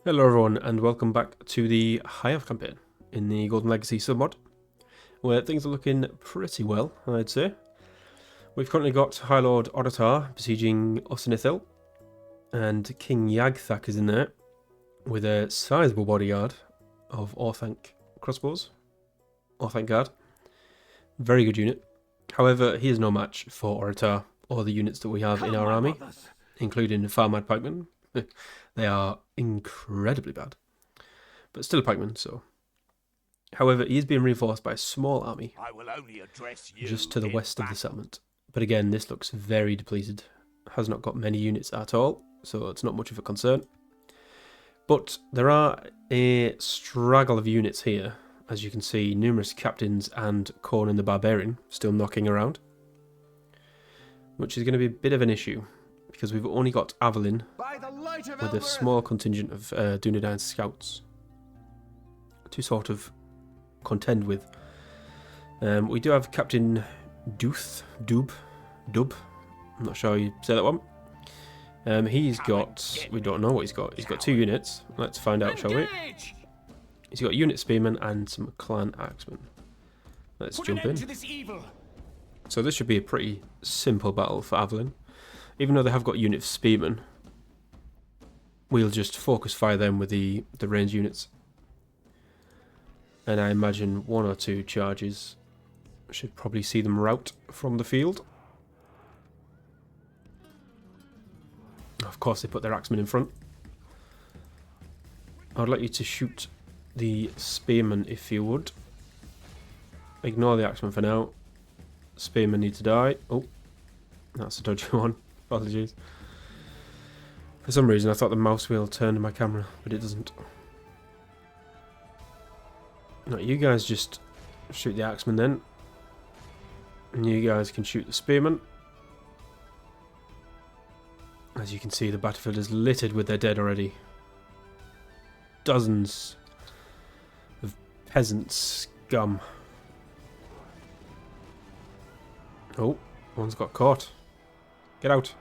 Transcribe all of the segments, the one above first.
Hello everyone and welcome back to the High Elf campaign in the Golden Legacy submod, where things are looking pretty well, I'd say. We've currently got High Lord Auditar besieging Osanithil, and King Yagthak is in there with a sizable bodyguard of Orthanc crossbows. Orthanc guard. Very good unit. However, he is no match for Auditar or the units that we have in our army, including Farmad Pikemen. They are incredibly bad, but still a pikeman, so. However, he is being reinforced by a small army just to the west of the settlement. But again, this looks very depleted. Has not got many units at all, so it's not much of a concern. But there are a straggle of units here. As you can see, numerous captains and Conan the Barbarian still knocking around, which is going to be a bit of an issue, because we've only got Avalyn with a small contingent of Dunedain scouts to sort of contend with. We do have Captain Dub. I'm not sure how you say that one. He's got, we don't know what he's got. He's got 2 units. Let's find out, shall we? He's got unit spearmen and some clan axemen. Let's jump in. So this should be a pretty simple battle for Avalyn. Even though they have got unit spearmen, we'll just focus fire them with the range units. And I imagine 1 or 2 charges should probably see them rout from the field. Of course, they put their axemen in front. I'd like you to shoot the spearmen if you would. Ignore the axemen for now. Spearmen need to die. Oh, that's a dodgy one. Apologies. For some reason, I thought the mouse wheel turned my camera, but it doesn't. No, you guys just shoot the axemen then. And you guys can shoot the spearmen. As you can see, the battlefield is littered with their dead already. Dozens of peasant scum. Oh, one's got caught. Get out.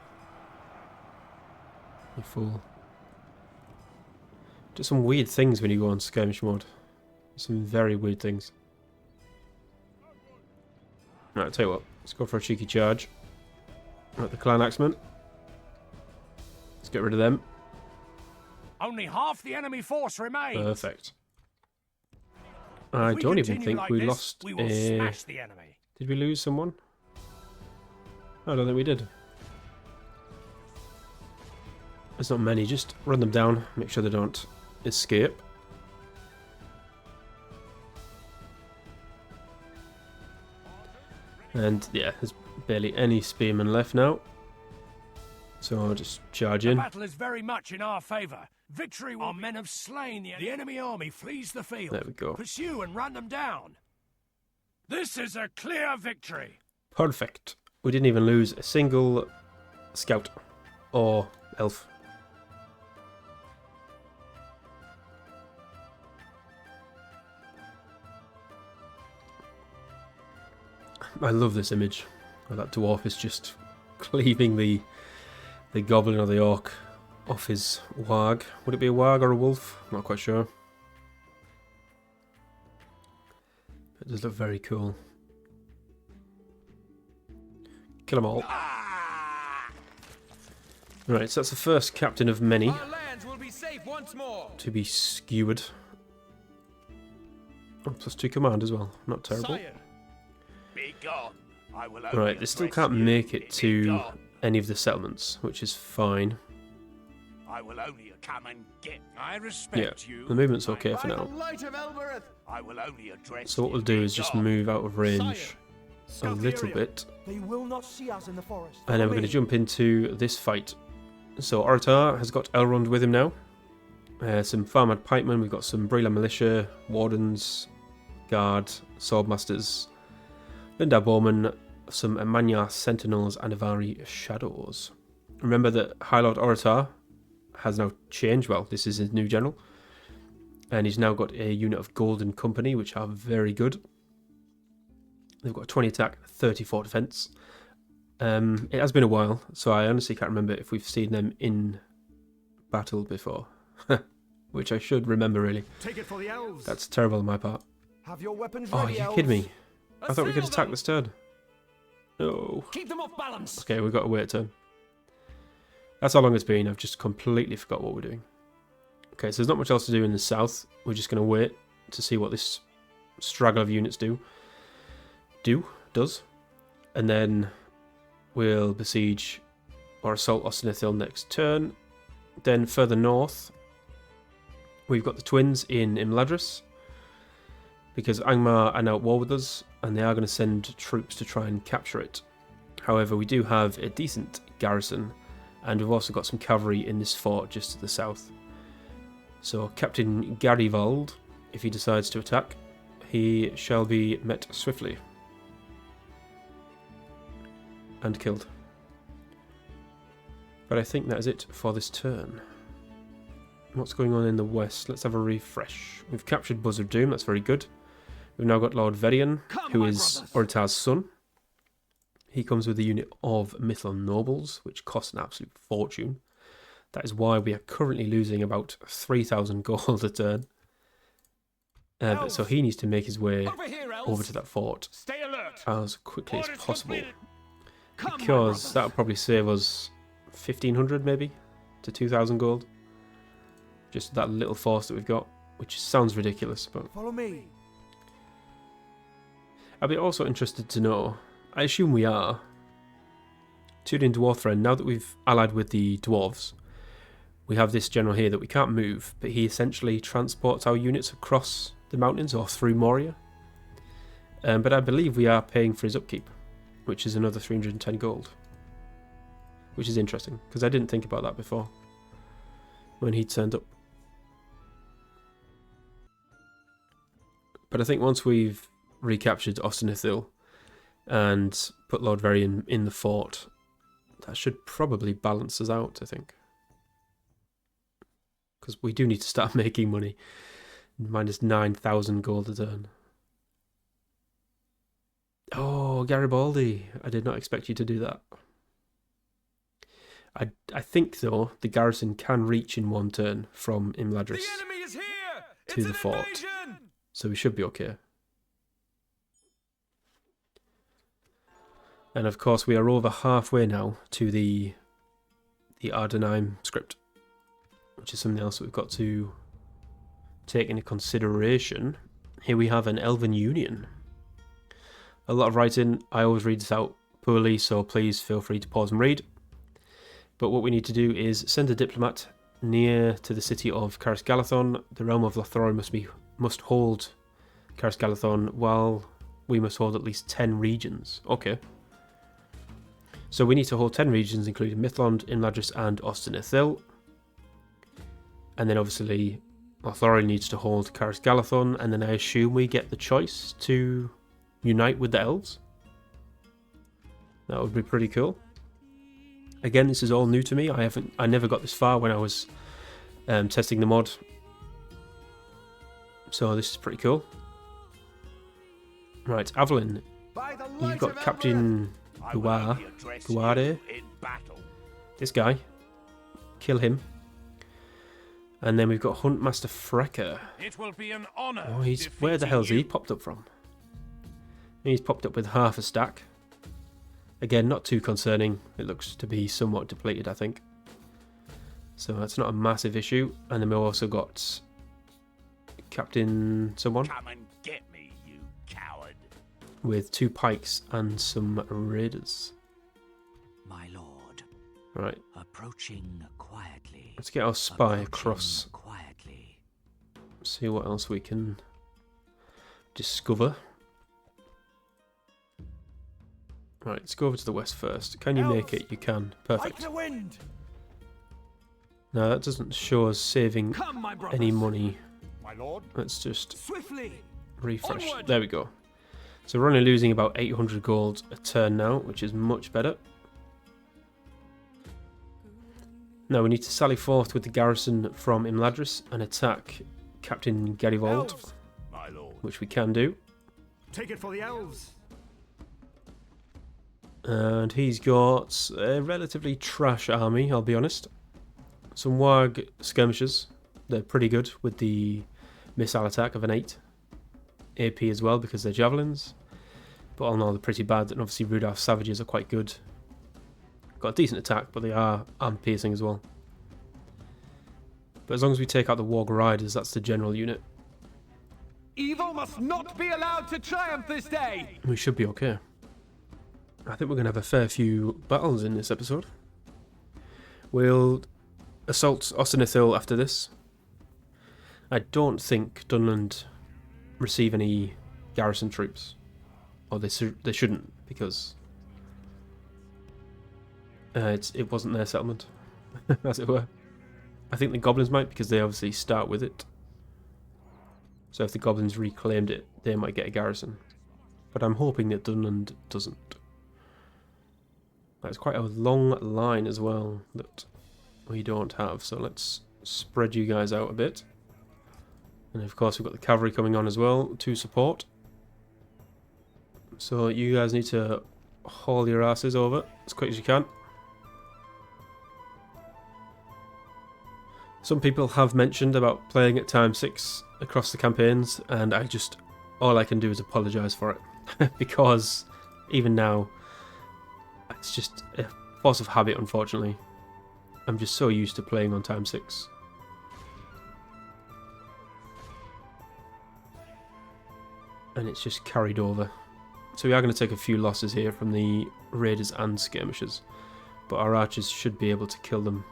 You fool. Do some weird things when you go on skirmish mode. Some very weird things. Right, I'll tell you what. Let's go for a cheeky charge. Right, the clan axemen. Let's get rid of them. Only half the enemy force remains. Perfect. I don't even think we lost we will smash the enemy. Did we lose someone? I don't think we did. There's not many, just run them down, make sure they don't escape. And yeah, there's barely any spearmen left now. So I'll just charge in. The battle is very much in our favour. Victory will... Our men have slain the enemy army flees the field. There we go. Pursue and run them down. This is a clear victory. Perfect. We didn't even lose a single scout or elf. I love this image where that dwarf is just cleaving the goblin or the orc off his wag. Would it be a wag or a wolf? I'm not quite sure. It does look very cool. Kill them all. Right, so that's the first captain of many to be skewered. Oh, +2 command as well. Not terrible. Right, they still can't make it to any of the settlements, which is fine. I will only come and get. I respect you. The movement's okay for now. I will only address So what we'll do is just move out of range a little bit. They will not see us in the forest. And then we're going to jump into this fight. So Oratar has got Elrond with him now. Some Farmad pikemen, we've got some Brila militia, wardens, guard, swordmasters, Linda bowmen, some Amanya sentinels, and Avari shadows. Remember that High Lord Oratar has now changed. Well, this is his new general. And he's now got a unit of Golden Company, which are very good. They've got 20 attack, 34 defense. It has been a while, so I honestly can't remember if we've seen them in battle before. which I should remember really. Take it for the elves. That's terrible on my part. Have your weapons Oh, ready, you elves. kidding me? I thought we could attack this turn. No. Keep them off balance. Okay, we've got to wait a turn. That's how long it's been. I've just completely forgot what we're doing. Okay, so there's not much else to do in the south. We're just going to wait to see what this straggle of units does. And then we'll besiege or assault Ostenithil next turn. Then further north, we've got the twins in Imladris, because Angmar are now at war with us, and they are going to send troops to try and capture it. However, we do have a decent garrison, and we've also got some cavalry in this fort just to the south. So Captain Garivald, if he decides to attack, he shall be met swiftly and killed. But I think that is it for this turn. What's going on in the west? Let's have a refresh. We've captured Buzzard Doom, that's very good. We've now got Lord Verian, who is Oritar's son. He comes with a unit of Mithlon nobles, which cost an absolute fortune. That is why we are currently losing about 3,000 gold a turn. So he needs to make his way over to that fort as quickly as possible, because that would probably save us 1,500 maybe to 2,000 gold. Just that little force that we've got, which sounds ridiculous, but Follow me. I'd be also interested to know, I assume we are, Tudin Dwarfren, now that we've allied with the dwarves, we have this general here that we can't move, but he essentially transports our units across the mountains or through Moria. But I believe we are paying for his upkeep, which is another 310 gold. Which is interesting, because I didn't think about that before when he turned up. But I think once we've recaptured Ostenithil and put Lord Verian in the fort, that should probably balance us out, I think. Because we do need to start making money. Minus 9,000 gold a turn. Oh, Garibaldi. I did not expect you to do that. I think, though, the garrison can reach in one turn from Imladris to the fort. So we should be okay. And of course, we are over halfway now to the Ardenheim script, which is something else that we've got to take into consideration. Here we have an Elven Union. A lot of writing. I always read this out poorly, so please feel free to pause and read. But what we need to do is send a diplomat near to the city of Caris Galathon. The realm of Lothlorien must hold Caris Galathon, while we must hold at least 10 regions. Okay. So we need to hold 10 regions, including Mithlond, Imladris, and Ostenithil. And then obviously Lothlorien needs to hold Caris Galathon, and then I assume we get the choice to unite with the Elves. That would be pretty cool. Again, this is all new to me. I never got this far when I was testing the mod. So this is pretty cool. Right, Avalyn. You've got Captain Guare. This guy. Kill him. And then we've got Huntmaster Frecker. It will be an honor. Oh, where the hell's he popped up from? He's popped up with half a stack. Again, not too concerning. It looks to be somewhat depleted, I think. So that's not a massive issue. And then we've also got Captain someone. Come and get me, you coward. With 2 pikes and some raiders. My lord. Right. Approaching quietly. Let's get our spy across. Quietly. See what else we can discover. Right, let's go over to the west first. Can you make it? You can. Perfect. Fight the wind. Now that doesn't show us saving any money. My lord. Let's just Swiftly. refresh. Onward. There we go. So we're only losing about 800 gold a turn now, which is much better. Now we need to sally forth with the garrison from Imladris and attack Captain Garivald, Elves. My lord. which we can do. Take it for the elves. And he's got a relatively trash army, I'll be honest. Some Warg skirmishers They're pretty good with the missile attack of an 8. AP as well because they're javelins. But all in all, they're pretty bad. And obviously Rudolph's Savages are quite good. Got a decent attack, but they are arm piercing as well. But as long as we take out the Warg Riders, that's the general unit. Evil must not be allowed to triumph this day! We should be okay. I think we're going to have a fair few battles in this episode. We'll assault Osenithil after this. I don't think Dunland receive any garrison troops. Or they shouldn't, because it wasn't their settlement, as it were. I think the goblins might, because they obviously start with it. So if the goblins reclaimed it, they might get a garrison. But I'm hoping that Dunland doesn't. That's quite a long line as well that we don't have, so let's spread you guys out a bit. And of course we've got the cavalry coming on as well to support. So you guys need to haul your asses over as quick as you can. Some people have mentioned about playing at time 6 across the campaigns, and all I can do is apologise for it. Because even now, it's just a force of habit, unfortunately. I'm just so used to playing on time 6. And it's just carried over. So we are going to take a few losses here from the raiders and skirmishers, but our archers should be able to kill them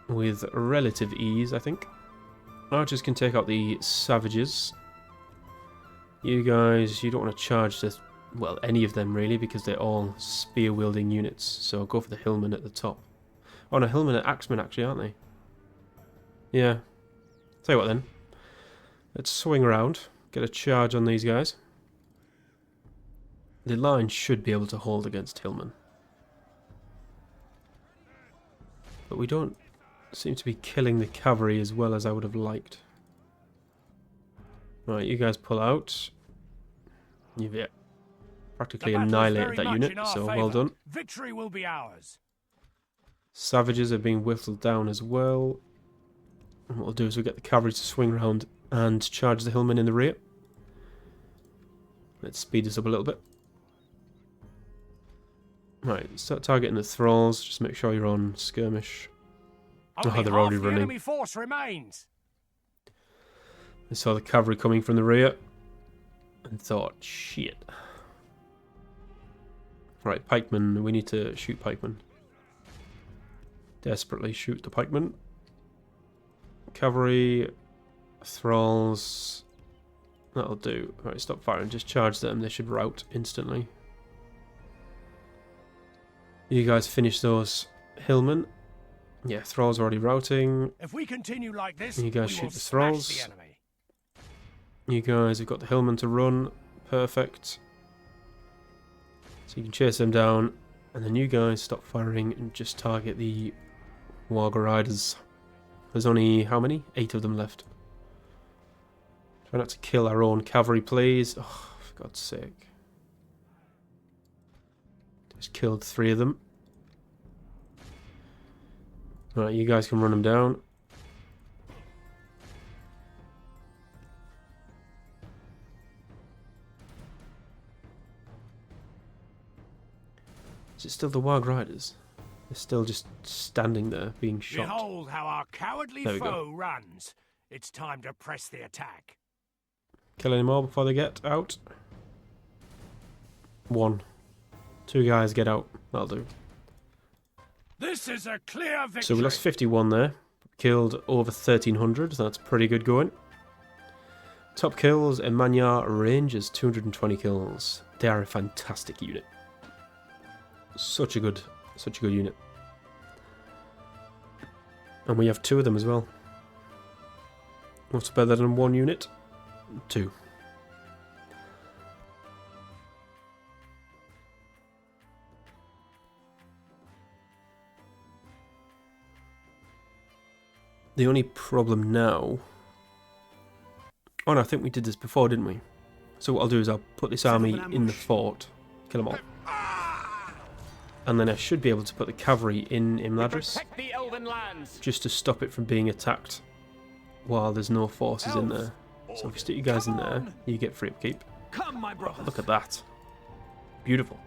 with relative ease, I think. Archers can take out the savages. You guys, you don't want to charge this, well, any of them really, because they're all spear wielding units, so go for the hillmen at the top. Oh no, hillmen are axemen actually, aren't they? Yeah. Tell you what then. Let's swing around, get a charge on these guys. The line should be able to hold against hillmen. But we don't seem to be killing the cavalry as well as I would have liked. Right, you guys pull out. You've practically annihilated that unit, so well done. Victory will be ours. Savages are being whittled down as well. And what we'll do is we'll get the cavalry to swing around and charge the hillmen in the rear. Let's speed this up a little bit. Right, start targeting the thralls. Just make sure you're on skirmish. Only They're already half the running. enemy force remains. I saw the cavalry coming from the rear and thought, shit. Right, pikemen. We need to shoot pikemen. Desperately shoot the pikemen. Cavalry, thralls. That'll do. Right, stop firing. Just charge them. They should rout instantly. You guys finish those hillmen. Yeah, thralls are already routing. If we continue like this, You guys we shoot will the smash thralls. the enemy. You guys have got the hillmen to run. Perfect. So you can chase them down. And then you guys stop firing and just target the Warg Riders. There's only, how many? 8 of them left. Try not to kill our own cavalry, please. Oh, for God's sake. Just killed 3 of them. Right, you guys can run them down. Is it still the Warg Riders? They're still just standing there, being shot. Behold how our cowardly There we go. foe runs. It's time to press the attack. Kill any more before they get out? 1. 2 guys get out. That'll do. This is a clear victory. So we lost 51 there. Killed over 1,300. That's pretty good going. Top kills, Emanyar Rangers, 220 kills. They are a fantastic unit. Such a good unit. And we have 2 of them as well. What's better than 1 unit? 2. The only problem now... Oh no, I think we did this before, didn't we? So what I'll do is I'll put this army in the fort. Kill them all. And then I should be able to put the cavalry in Imladris, Protect the Elven lands. just to stop it from being attacked while there's no forces in there. So if you stick you guys in there, you get free upkeep. Come, my brothers. Look at that. Beautiful.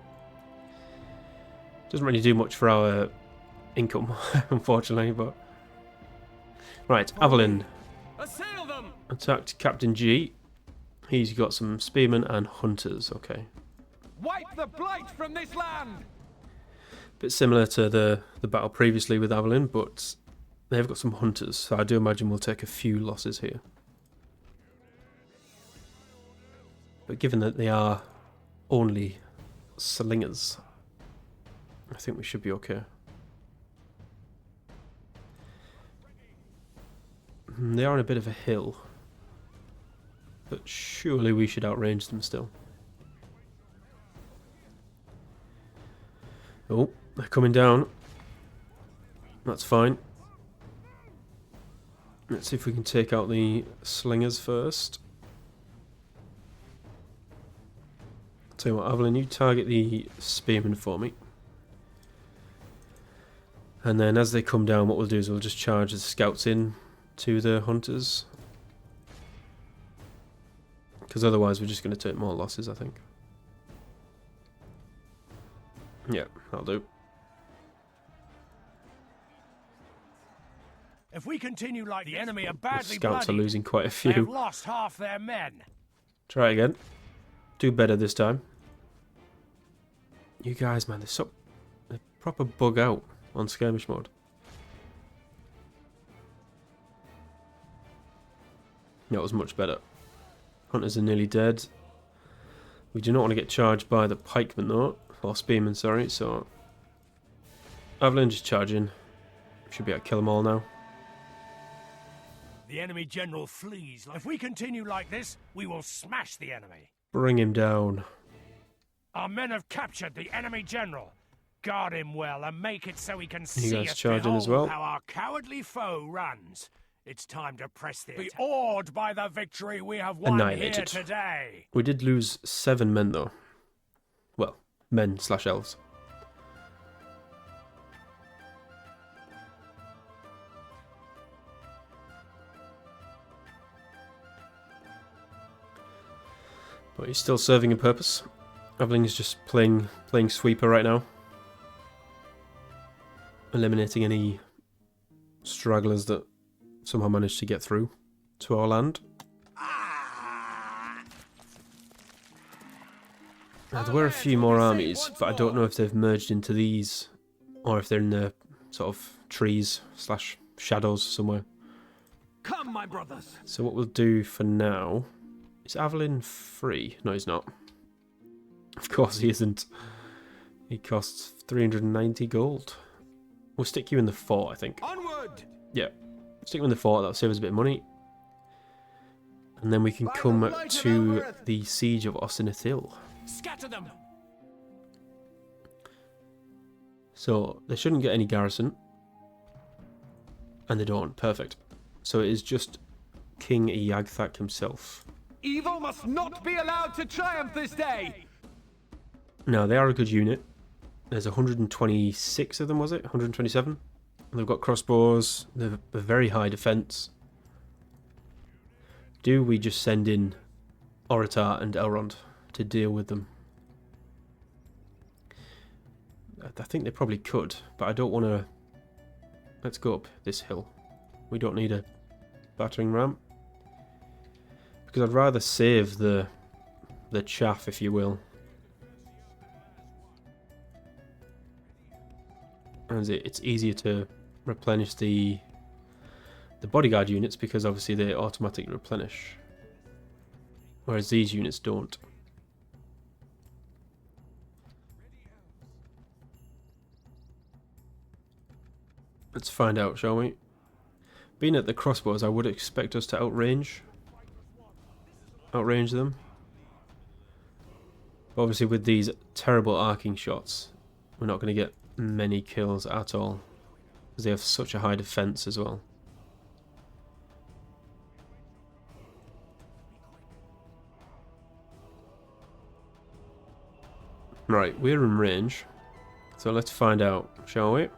Doesn't really do much for our income, unfortunately, but... Right, Avalyn Assail them. attacked Captain G. He's got some spearmen and hunters, okay. Wipe the blight from this land. Bit similar to the battle previously with Avalyn, but they've got some hunters, so I do imagine we'll take a few losses here. But given that they are only slingers, I think we should be okay. They are on a bit of a hill, but surely we should outrange them still. Oh, they're coming down. That's fine. Let's see if we can take out the slingers first. Tell you what, Avalyn, you target the spearmen for me. And then as they come down, what we'll do is we'll just charge the scouts in to the hunters. Because otherwise we're just going to take more losses, I think. Yeah, that'll do. If we continue like the enemy are badly Scouts are bloodied, losing quite a they have few. lost half their men. Try again. Do better this time. You guys, man, they proper bug out on skirmish mode. That was much better. Hunters are nearly dead. We do not want to get charged by the pikemen though. Or spearmen, sorry, so... Avalyn just charging. Should be able to kill them all now. The enemy general flees. If we continue like this, we will smash the enemy. Bring him down. Our men have captured the enemy general. Guard him well and make it so he can You see guys us charging as behold well? how our cowardly foe runs. It's time to press the attack. Be awed by the victory we have won here Annihilated. today. We did lose 7 men though. Well, men/elves. But he's still serving a purpose. Avalyn is just playing sweeper right now. Eliminating any stragglers that somehow managed to get through to our land. Now, there were a few more armies, but I don't know if they've merged into these or if they're in the sort of trees/shadows somewhere. Come, my brothers. So what we'll do for now... Is Avalyn free? No, he's not. Of course he isn't. He costs 390 gold. We'll stick you in the fort, I think. Onward. Yeah. Stick you in the fort, that'll save us a bit of money. And then we can come to the siege of Osinithil. Scatter them. So, they shouldn't get any garrison. And they don't. Perfect. So it is just King Yagthak himself. Evil must not be allowed to triumph this day. Now, they are a good unit. There's 126 of them, was it? 127? And they've got crossbows. They've a very high defense. Do we just send in Oratar and Elrond to deal with them? I think they probably could, but I don't want to... Let's go up this hill. We don't need a battering ram. Because I'd rather save the chaff, if you will. And it's easier to replenish the bodyguard units because obviously they automatically replenish. Whereas these units don't. Let's find out, shall we? Being at the crossbows, I would expect us to outrange them. But obviously with these terrible arcing shots, we're not going to get many kills at all. Because they have such a high defense as well. Right, we're in range. So let's find out, shall we?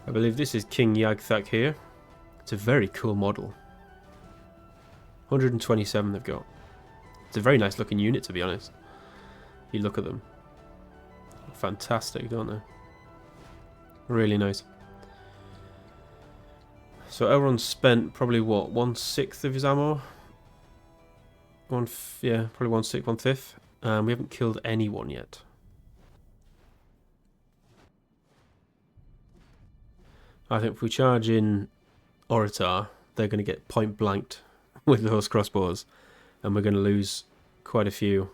I believe this is King Yagthak here. It's a very cool model. 127 they've got. It's a very nice looking unit, to be honest. You look at them. Fantastic, don't they? Really nice. So Elrond spent probably what, 1/6 of his ammo? Yeah, probably 1/6, 1/5. We haven't killed anyone yet. I think if we charge in Oratar, they're going to get point blanked with those crossbows, and we're going to lose quite a few.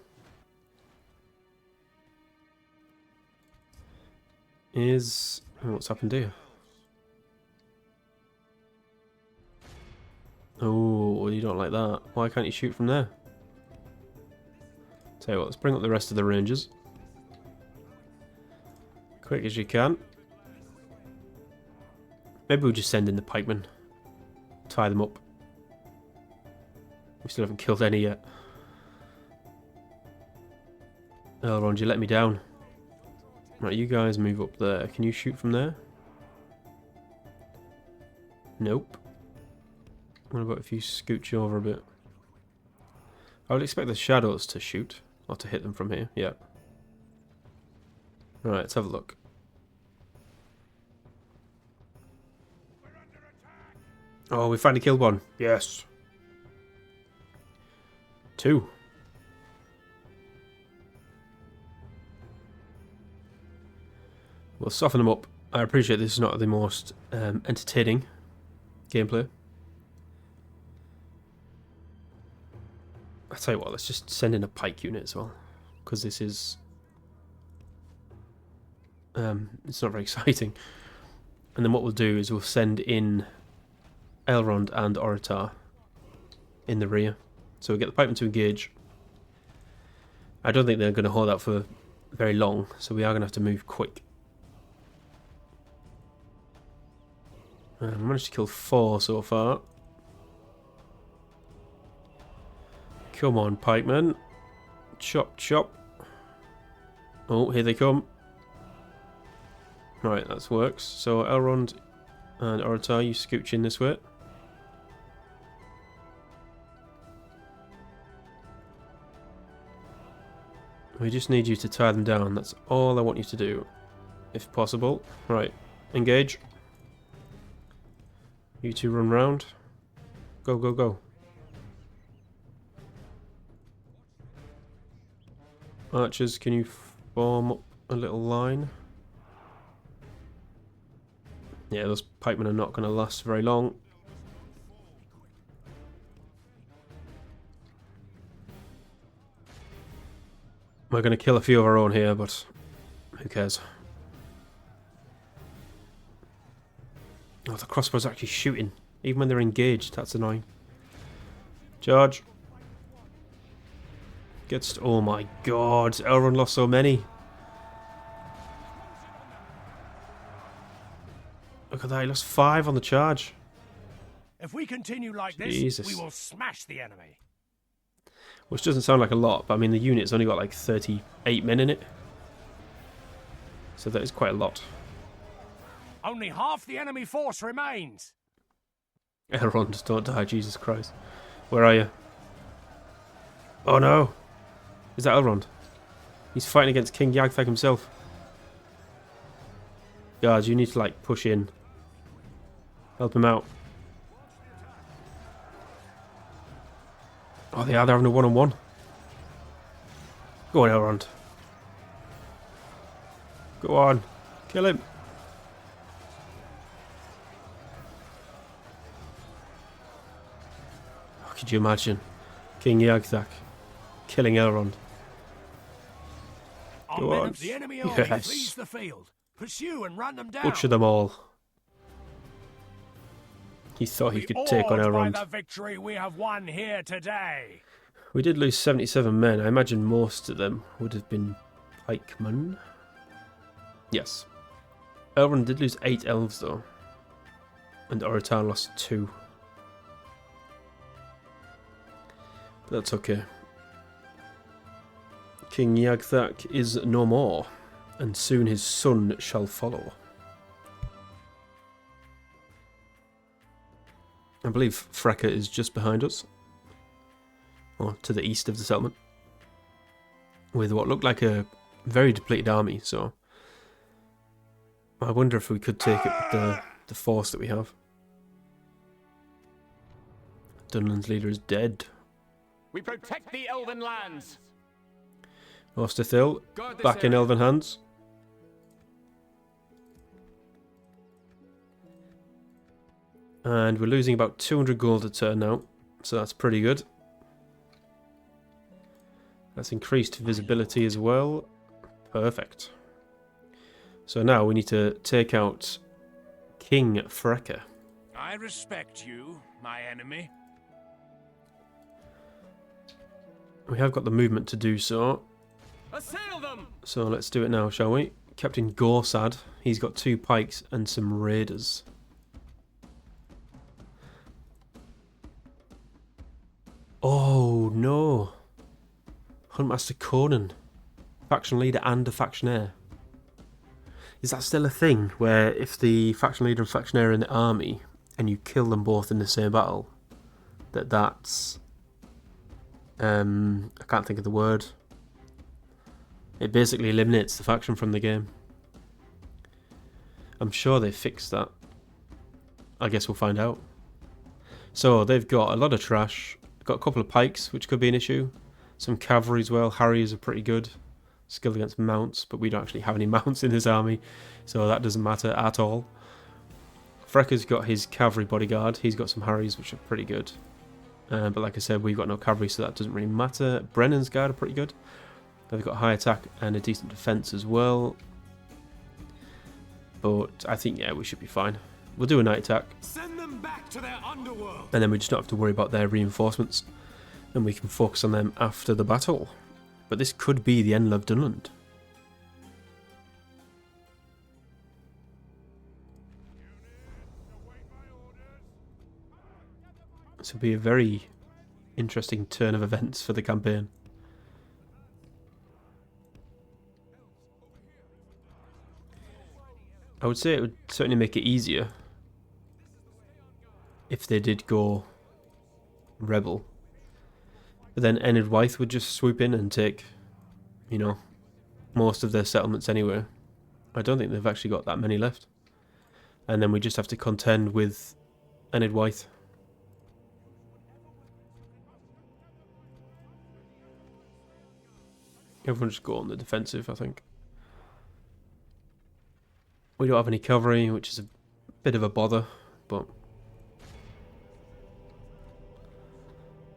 What's happened here? Oh, you don't like that. Why can't you shoot from there? Tell you what, let's bring up the rest of the rangers. Quick as you can. Maybe we'll just send in the pikemen. Tie them up. We still haven't killed any yet. Elrond, you let me down. Right, you guys move up there. Can you shoot from there? Nope. What about if you scooch over a bit? I would expect the shadows to shoot. Or to hit them from here. Yeah. Alright, let's have a look. Oh, we finally killed one. Yes. 2. We'll soften them up. I appreciate this is not the most entertaining gameplay. I'll tell you what, let's just send in a pike unit as well. Because this is... it's not very exciting. And then what we'll do is we'll send in Elrond and Oratar in the rear. So we get the pikemen to engage. I don't think they're going to hold out for very long, so we are going to have to move quick. I managed to kill 4 so far. Come on, pikemen. Chop, chop. Oh, here they come. Right, that works. So Elrond and Oratar, you scooch in this way. We just need you to tie them down. That's all I want you to do, if possible. Right, engage. You two run round. Go, go, go. Archers, can you form up a little line? Yeah, those pikemen are not going to last very long. We're going to kill a few of our own here, but who cares? Oh, the crossbows are actually shooting, even when they're engaged. That's annoying. Charge. Oh my god, Elrond lost so many. Look at that, he lost 5 on the charge. If we continue like Jesus. this, we will smash the enemy. Which doesn't sound like a lot, but I mean the unit's only got like 38 men in it. So that is quite a lot. Only half the enemy force remains. Elrond, don't die, Jesus Christ. Where are you? Oh no! Is that Elrond? He's fighting against King Yagthag himself. Guards, you need to like push in. Help him out. Oh, they're having a one-on-one. Go on, Elrond. Go on. Kill him. Oh, could you imagine? King Yagthag killing Elrond. Go on. The enemy army flees the field. Pursue and run them down. Butcher them all. He thought he could take on Elrond. By the victory we have won here today. We did lose 77 men. I imagine most of them would have been pikemen. Yes. Elrond did lose 8 elves though. And Oratar lost 2. But that's okay. King Yagthag is no more. and soon his son shall follow. I believe Freka is just behind us, or to the east of the settlement, with what looked like a very depleted army, so I wonder if we could take it with the force that we have. Dunland's leader is dead. We protect the elven lands. Osterthil, Guard this back in area. elven hands. And we're losing about 200 gold a turn now, so that's pretty good. That's increased visibility as well. Perfect. So now we need to take out King Freka. I respect you, my enemy. We have got the movement to do so, Assail them! so let's do it now, shall we? Captain Gorsad, he's got 2 pikes and some raiders. Oh no! Huntmaster Conan, faction leader and a factionaire. Is that still a thing, where if the faction leader and factionaire are in the army, and you kill them both in the same battle, that's... I can't think of the word. It basically eliminates the faction from the game. I'm sure they fixed that. I guess we'll find out. So they've got a lot of trash. Got a couple of pikes, which could be an issue. Some cavalry as well. Harriers are pretty good. Skilled against mounts, but we don't actually have any mounts in this army, so that doesn't matter at all. Freka's got his cavalry bodyguard. He's got some Harriers, which are pretty good. But like I said, we've got no cavalry, so that doesn't really matter. Brennan's guard are pretty good. They've got high attack and a decent defense as well. But I think, yeah, we should be fine. We'll do a night attack, Send them back to their underworld. and then we just don't have to worry about their reinforcements. And we can focus on them after the battle. But this could be the end of Dunland. This will be a very interesting turn of events for the campaign. I would say it would certainly make it easier if they did go rebel. But then Enid Wythe would just swoop in and take, you know, most of their settlements anyway. I don't think they've actually got that many left. And then we just have to contend with Enid Wythe. Everyone just go on the defensive, I think. We don't have any cavalry, which is a bit of a bother, but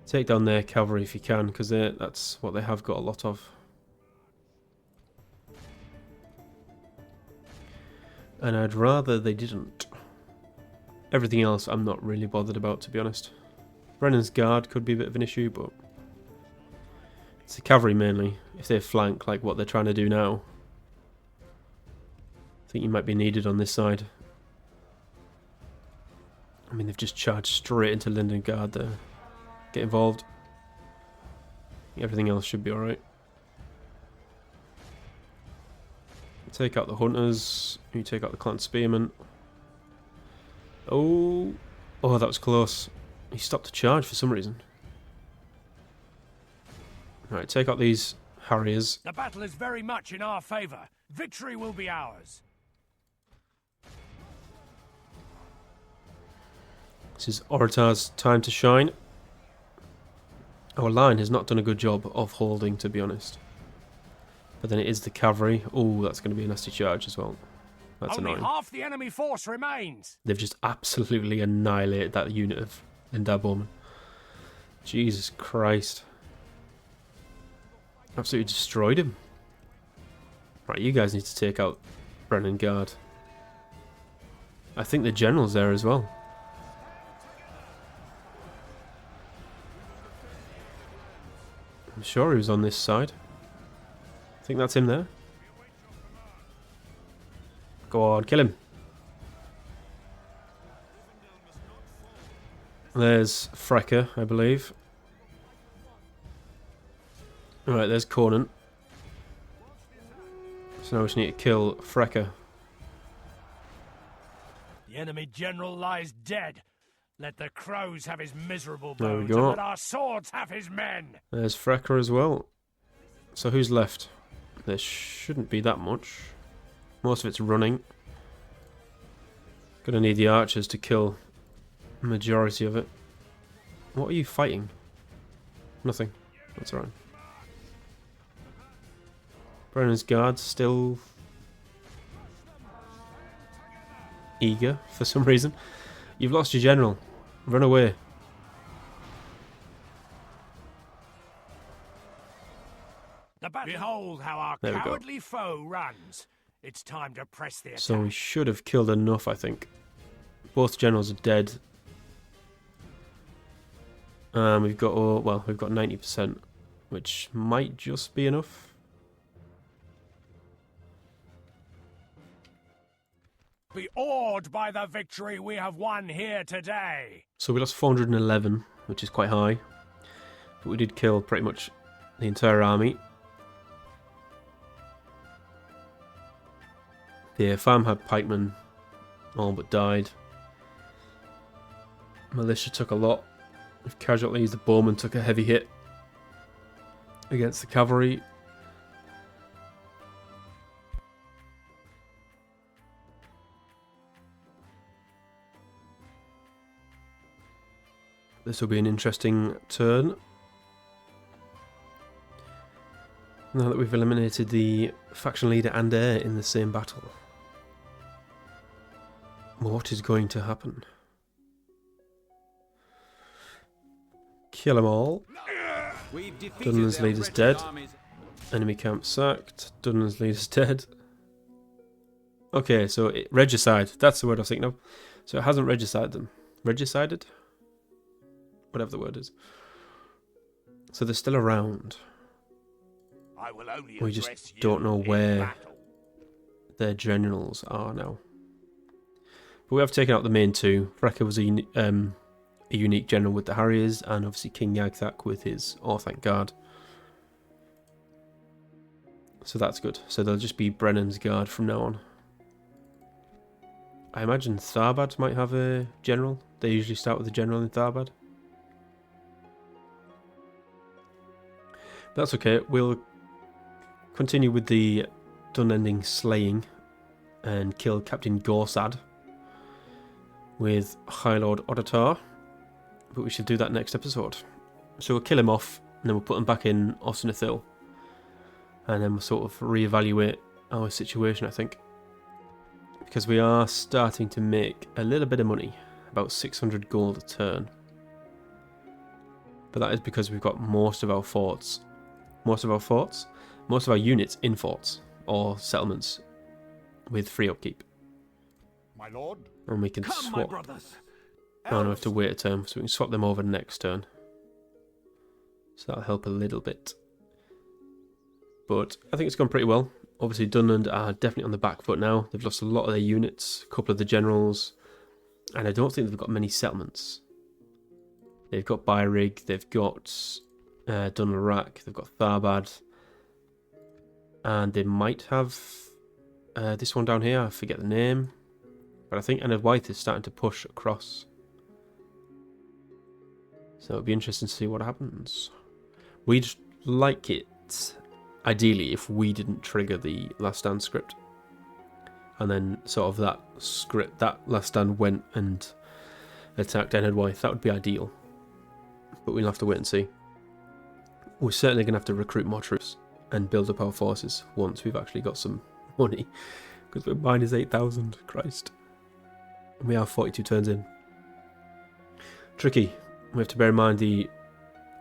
take down their cavalry if you can, because that's what they have got a lot of. And I'd rather they didn't. Everything else I'm not really bothered about, to be honest. Brennan's guard could be a bit of an issue, but it's the cavalry mainly. If they flank like what they're trying to do now, I think you might be needed on this side. I mean, they've just charged straight into Linden Guard there. Get involved. Everything else should be alright. Take out the hunters. You take out the clan spearmen. Oh, that was close. He stopped the charge for some reason. Right, take out these harriers. The battle is very much in our favour. Victory will be ours. This is Oratar's time to shine. Our line has not done a good job of holding, to be honest. But then it is the cavalry. Oh, that's going to be a nasty charge as well. That's Only annoying. half the enemy force remains. They've just absolutely annihilated that unit of Lindar Bowman. Jesus Christ. Absolutely destroyed him. Right, you guys need to take out Brennan Guard. I think the general's there as well. I'm sure he was on this side. I think that's him there. Go on, kill him. There's Freka, I believe. Alright, there's Conan. So now we just need to kill Frecker. The enemy general lies dead. Let the crows have his miserable There we bones, go. and let our swords have his men. There's Frecker as well. So who's left? There shouldn't be that much. Most of it's running. Gonna need the archers to kill the majority of it. What are you fighting? Nothing. That's alright. Brennan's guards still eager for some reason. You've lost your general. Run away. Behold how our There we go. cowardly foe runs. It's time to press the attack. So we should have killed enough, I think. Both generals are dead. We've got, oh, well, we've got 90%, which might just be enough. Be awed by the victory we have won here today. So we lost 411, which is quite high. But we did kill pretty much the entire army. The farm had pikemen, all but died. Militia took a lot of casualties. The bowmen took a heavy hit against the cavalry. This will be an interesting turn. Now that we've eliminated the faction leader and heir in the same battle. What is going to happen? Kill them all. Dunlan's leader's dead. Enemy camp sacked. Dunlan's leader's dead. Okay, so regicide. That's the word I was thinking of. So it hasn't regicided them. Regicided? Whatever the word is. So they're still around. I will only We just don't know where their generals are now. But we have taken out the main two. Frecker was a unique general with the Harriers, and obviously King Yagthak with his Orthanc Guard. So that's good. So they'll just be Brennan's Guard from now on. I imagine Tharbad might have a general. They usually start with a general in Tharbad. That's okay. We'll continue with the Dunending slaying and kill Captain Gorsad with High Lord Odotar. But we should do that next episode. So we'll kill him off, and then we'll put him back in Osnathil. And then we'll sort of reevaluate our situation, I think. Because we are starting to make a little bit of money. About 600 gold a turn. But that is because we've got most of our forts. Most of our units in forts or settlements with free upkeep. My lord. And we can Come, my swap. brothers. Oh, no, we have to wait a turn, so we can swap them over next turn. So that'll help a little bit. But I think it's gone pretty well. Obviously, Dunland are definitely on the back foot now. They've lost a lot of their units, a couple of the generals, and I don't think they've got many settlements. They've got Byrig, they've got Dunlarak, they've got Tharbad, and they might have this one down here. I forget the name, but I think Enedwaith is starting to push across. So it'll be interesting to see what happens. We'd like it, ideally, if we didn't trigger the Last Stand script. And then sort of that script, that Last Stand went and attacked Enedwaith. That would be ideal. But we'll have to wait and see. We're certainly going to have to recruit more troops and build up our forces once we've actually got some money. Because we're minus 8,000, Christ. And we are 42 turns in. Tricky. We have to bear in mind the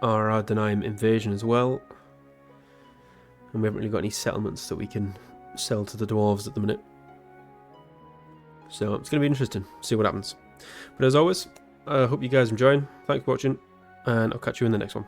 Ardanaim invasion as well. And we haven't really got any settlements that we can sell to the dwarves at the minute. So it's going to be interesting. See what happens. But as always, I hope you guys are enjoying. Thanks for watching. And I'll catch you in the next one.